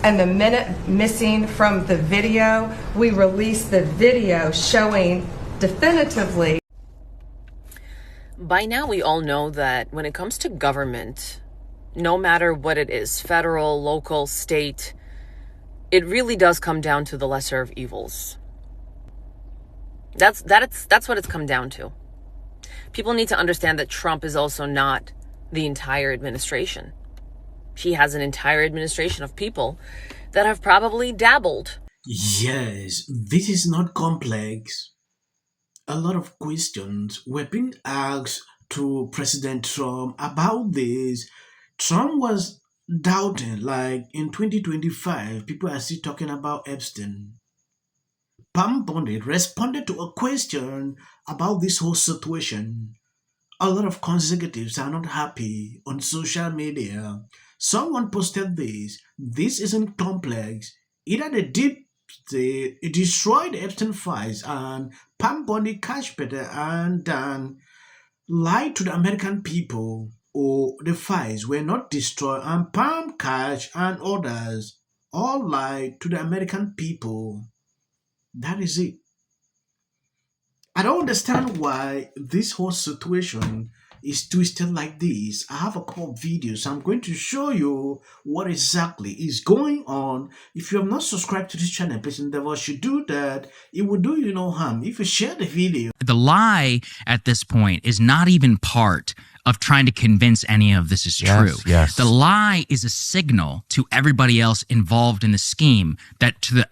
and the minute missing from the video, we released the video showing definitively. By now, we all know that when it comes to government, no matter what it is, federal, local, state, it really does come down to the lesser of evils. That's what it's come down to. People need to understand that Trump is also not the entire administration. He has an entire administration of people that have probably dabbled. Yes, this is not complex. A lot of questions were being asked to President Trump about this. Trump was doubting, like in 2025, people are still talking about Epstein. Pam Bondi responded to a question about this whole situation. A lot of conservatives are not happy on social media. Someone posted this. This isn't complex. Either the deep state it destroyed the Epstein files and Pam Bondi catch better and then lied to the American people, or the files were not destroyed and Pam catch and others all lied to the American people. That is it. I don't understand why this whole situation is twisted like this. I have a couple of videos. I'm going to show you what exactly is going on. If you have not subscribed to this channel, please endeavor should do that. It will do you no harm if you share the video. The lie at this point is not even part of trying to convince any of this is true. Yes. The lie is a signal to everybody else involved in the scheme that to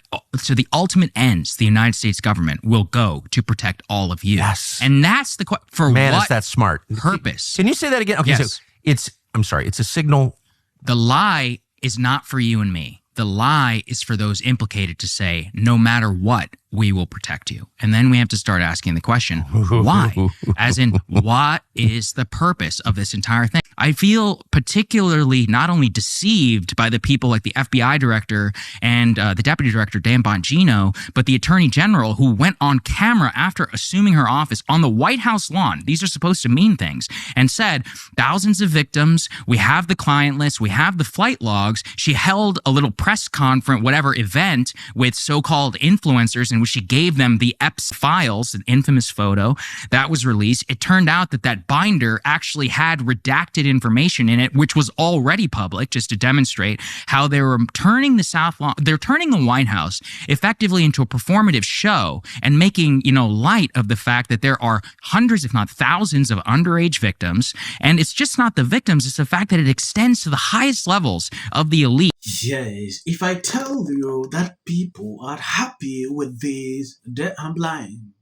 the ultimate ends, the United States government will go to protect all of you. Yes. And that's the for Man, what is that smart. purpose? Can you say that again? Okay, Yes. so it's a signal. The lie is not for you and me. The lie is for those implicated to say, no matter what, we will protect you. And then we have to start asking the question, why? As in, what is the purpose of this entire thing? I feel particularly not only deceived by the people like the FBI director and the deputy director, Dan Bongino, but the attorney general who went on camera after assuming her office on the White House lawn. These are supposed to mean things, and said, thousands of victims. We have the client list. We have the flight logs. She held a little press conference, whatever event with so-called influencers in which she gave them the Epstein files, an infamous photo that was released. It turned out that that binder actually had redacted information in it, which was already public, just to demonstrate how they were turning the South Lawn, they're turning the White House effectively into a performative show and making, light of the fact that there are hundreds, if not thousands, of underage victims. And it's just not the victims, it's the fact that it extends to the highest levels of the elite. Yes, if I tell you that people are happy with this, then I'm lying.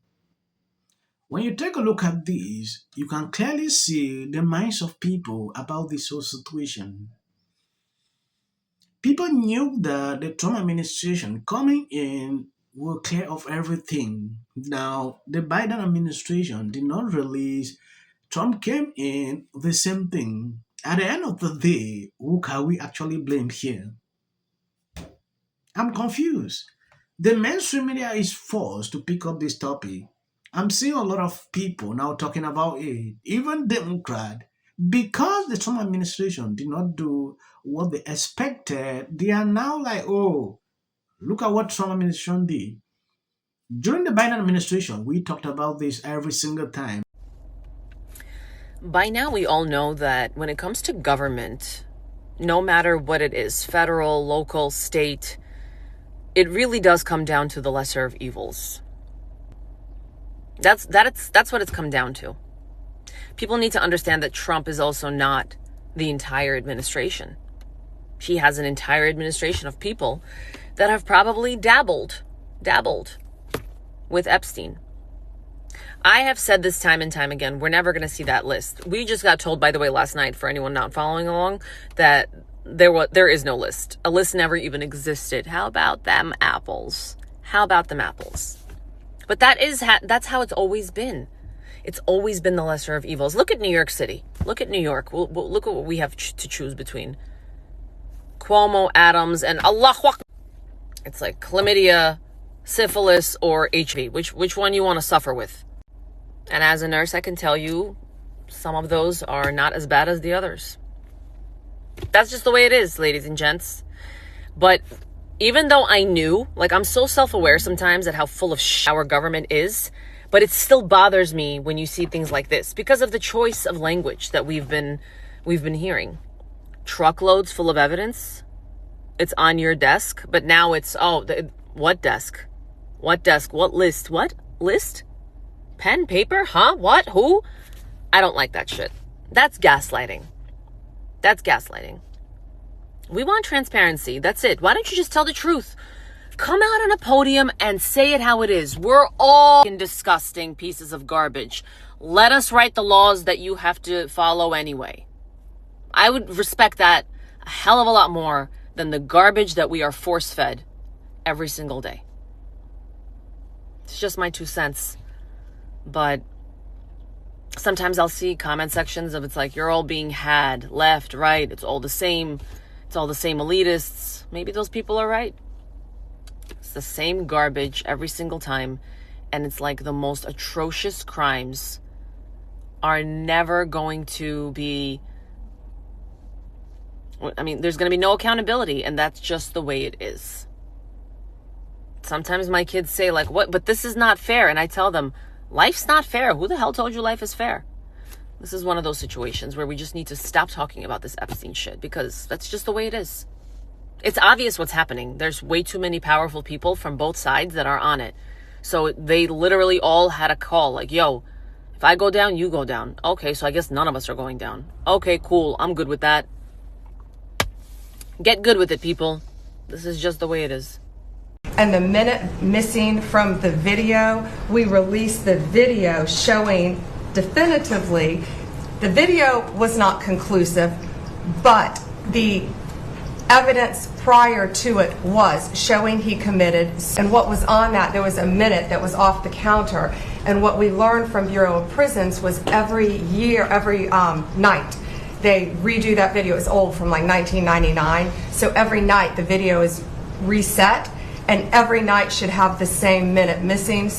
When you take a look at this, you can clearly see the minds of people about this whole situation. People knew that the Trump administration coming in will clear off everything. Now, the Biden administration did not release. Trump came in, the same thing. At the end of the day, who can we actually blame here? I'm confused. The mainstream media is forced to pick up this topic. I'm seeing a lot of people now talking about it, even Democrat, because the Trump administration did not do what they expected. They are now like, oh, look at what Trump administration did. During the Biden administration, we talked about this every single time. By now, we all know that when it comes to government, no matter what it is, federal, local, state, it really does come down to the lesser of evils. That's what it's come down to. People need to understand that Trump is also not the entire administration. He has an entire administration of people that have probably dabbled with Epstein. I have said this time and time again, we're never going to see that list. We just got told, by the way, last night, for anyone not following along, that there is no list. A list never even existed. How about them apples? But that's how it's always been. It's always been the lesser of evils. Look at New York City. Look at New York. Look at what we have to choose between. Cuomo, Adams, and Allah Akbar. It's like chlamydia, syphilis, or HIV. Which one you want to suffer with? And as a nurse, I can tell you some of those are not as bad as the others. That's just the way it is, ladies and gents. But even though I knew, like, I'm so self-aware sometimes at how full of our government is, but it still bothers me when you see things like this because of the choice of language that we've been hearing. Truckloads full of evidence. It's on your desk, but now it's, what desk? What desk? What list? What list? Pen, paper? Huh? What? Who? I don't like that shit. That's gaslighting. That's gaslighting. We want transparency. That's it. Why don't you just tell the truth? Come out on a podium and say it how it is. We're all disgusting pieces of garbage. Let us write the laws that you have to follow anyway. I would respect that a hell of a lot more than the garbage that we are force-fed every single day. It's just my 2 cents. But sometimes I'll see comment sections of it's like, you're all being had, left, right. It's all the same. It's all the same elitists. Maybe those people are right. It's the same garbage every single time. And it's like the most atrocious crimes are never going to be... I mean, there's going to be no accountability, and that's just the way it is. Sometimes my kids say, like, what? But this is not fair. And I tell them, life's not fair. Who the hell told you life is fair? This is one of those situations where we just need to stop talking about this Epstein shit because that's just the way it is. It's obvious what's happening. There's way too many powerful people from both sides that are on it. So they literally all had a call like, yo, if I go down, you go down. Okay, so I guess none of us are going down. Okay, cool. I'm good with that. Get good with it, people. This is just the way it is. And the minute missing from the video, we released the video showing definitively the video was not conclusive, but the evidence prior to it was showing he committed. And what was on that, there was a minute that was off the counter. And what we learned from Bureau of Prisons was every night, they redo that video. It's old, from like 1999. So every night the video is reset, and every night should have the same minute missing.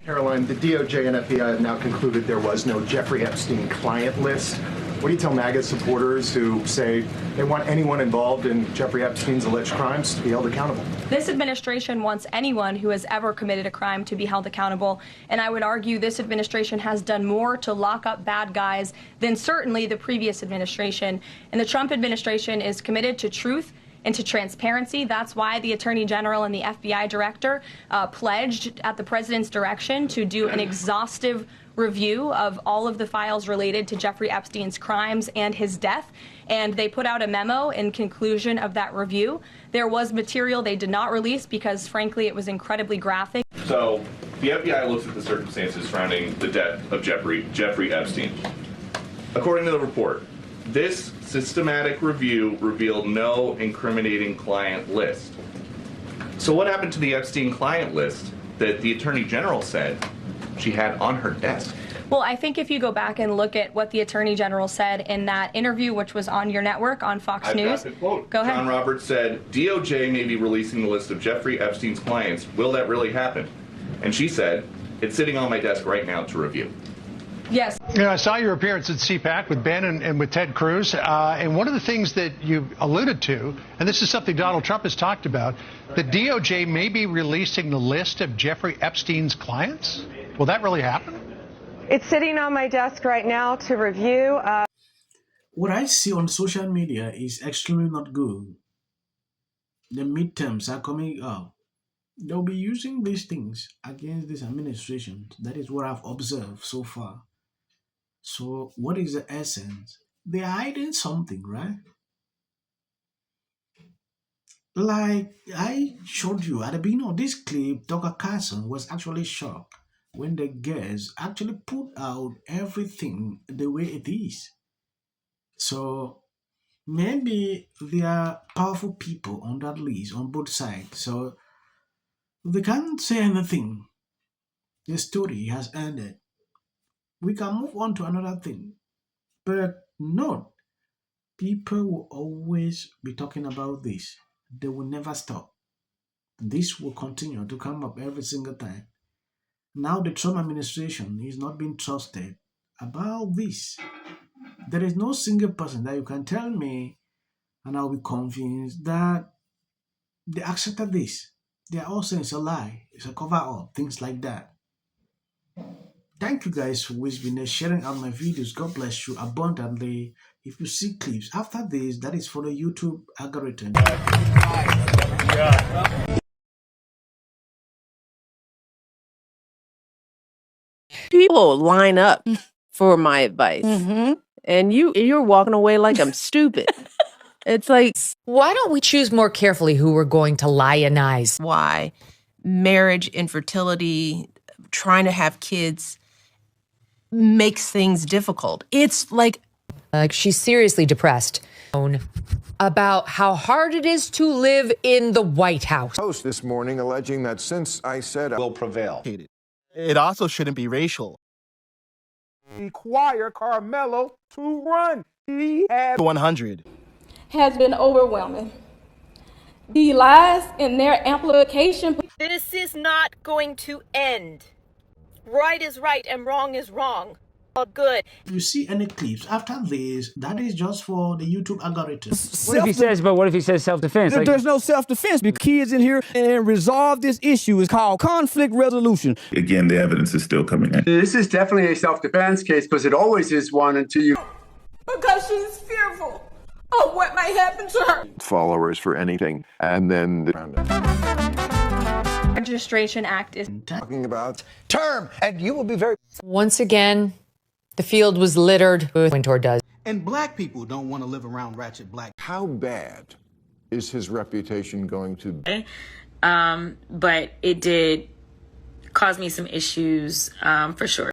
Caroline, the DOJ and FBI have now concluded there was no Jeffrey Epstein client list. What do you tell MAGA supporters who say they want anyone involved in Jeffrey Epstein's alleged crimes to be held accountable? This administration wants anyone who has ever committed a crime to be held accountable, and I would argue this administration has done more to lock up bad guys than certainly the previous administration. And the Trump administration is committed to truth and to transparency. That's why the Attorney General and the FBI Director pledged at the President's direction to do an exhaustive review of all of the files related to Jeffrey Epstein's crimes and his death. And they put out a memo in conclusion of that review. There was material they did not release because, frankly, it was incredibly graphic. So the FBI looks at the circumstances surrounding the death of Jeffrey Epstein. According to the report, this systematic review revealed no incriminating client list. So what happened to the Epstein client list that the Attorney General said she had on her desk? Well, I think if you go back and look at what the Attorney General said in that interview, which was on your network on Fox News. Got the quote. Go ahead. John Roberts said, DOJ may be releasing the list of Jeffrey Epstein's clients. Will that really happen? And she said, it's sitting on my desk right now to review. Yes. You know, I saw your appearance at CPAC with Ben and with Ted Cruz, and one of the things that you alluded to, and this is something Donald Trump has talked about, the DOJ may be releasing the list of Jeffrey Epstein's clients. Will that really happen? It's sitting on my desk right now to review. What I see on social media is extremely not good. The midterms are coming up. They'll be using these things against this administration. That is what I've observed so far. So what is the essence? They're hiding something, right? Like I showed you at the beginning of this clip, Dr. Carlson was actually shocked when the guests actually put out everything the way it is. So maybe there are powerful people on that list on both sides. So they can't say anything. The story has ended. We can move on to another thing. But no, people will always be talking about this. They will never stop. This will continue to come up every single time. Now the Trump administration is not being trusted about this. There is no single person that you can tell me and I'll be convinced that they accepted this. They are all saying it's a lie, it's a cover up, things like that. Thank you guys for always been there sharing out my videos. God bless you abundantly. If you see clips after this, that is for the YouTube algorithm. People line up for my advice, and you're walking away like I'm stupid. It's like, why don't we choose more carefully who we're going to lionize? why marriage, infertility, trying to have kids makes things difficult. It's like She's seriously depressed about how hard it is to live in the White House. Post this morning alleging that since I said I will prevail. It also shouldn't be racial. Require Carmelo to run. He had 100. Has been overwhelming. The lies and their amplification. This is not going to end. Right is right and wrong is wrong. All good. If you see any clips after this, that is just for the YouTube algorithm. What if he says self-defense? There's no self-defense because kids in here and resolve this issue is called conflict resolution. Again, the evidence is still coming in. This is definitely a self-defense case because it always is one until you... Because she's fearful of what might happen to her. followers for anything, and then Registration Act is talking about term, and you will be very... Once again, the field was littered with Wintour does. And black people don't want to live around ratchet black. how bad is his reputation going to be? But it did cause me some issues for sure.